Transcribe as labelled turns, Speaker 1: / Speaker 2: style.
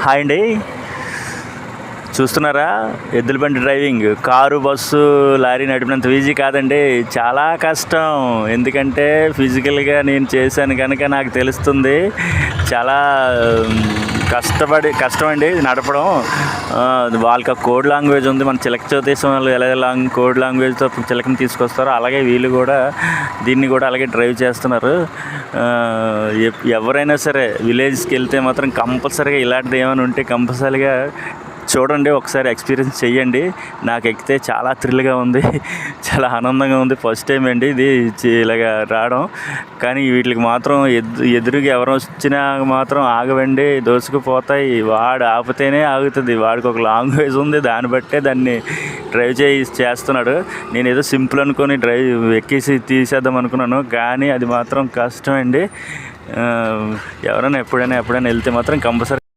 Speaker 1: Hi అండి. చూస్తున్నారా ఎద్దుల బండి డ్రైవింగ్? కారు, బస్సు, లారీ నడిపినంత ఈజీ కాదండి, చాలా కష్టం. ఎందుకంటే ఫిజికల్గా నేను చేశాను కనుక నాకు తెలుస్తుంది. చాలా కష్టం అండి నడపడం. వాళ్ళకి కోడ్ లాంగ్వేజ్ ఉంది. మన చిలక చౌదేశం వాళ్ళు ఎలా కోడ్ లాంగ్వేజ్తో చిలకని తీసుకొస్తారో అలాగే వీళ్ళు కూడా దీన్ని కూడా అలాగే డ్రైవ్ చేస్తున్నారు. ఎవరైనా సరే విలేజ్కి వెళ్తే మాత్రం కంపల్సరీగా ఇలాంటిది ఏమైనా ఉంటే కంపల్సరీగా చూడండి, ఒకసారి ఎక్స్పీరియన్స్ చెయ్యండి. నాకు ఎక్కితే చాలా థ్రిల్గా ఉంది, చాలా ఆనందంగా ఉంది. ఫస్ట్ టైం అండి ఇది ఇలాగా రావడం. కానీ వీటికి మాత్రం ఎదురుగా ఎవరు వచ్చినా మాత్రం ఆగవండి, దోసుకుపోతాయి. వాడు ఆపితేనే ఆగుతుంది. వాడికి ఒక లాంగ్వేజ్ ఉంది, దాన్ని బట్టే దాన్ని డ్రైవ్ చేస్తున్నాడు. నేను ఏదో సింపుల్ అనుకొని ఎక్కేసి తీసేద్దాం అనుకున్నాను, కానీ అది మాత్రం కష్టం అండి. ఎవరైనా ఎప్పుడైనా వెళ్తే మాత్రం కంపల్సరీ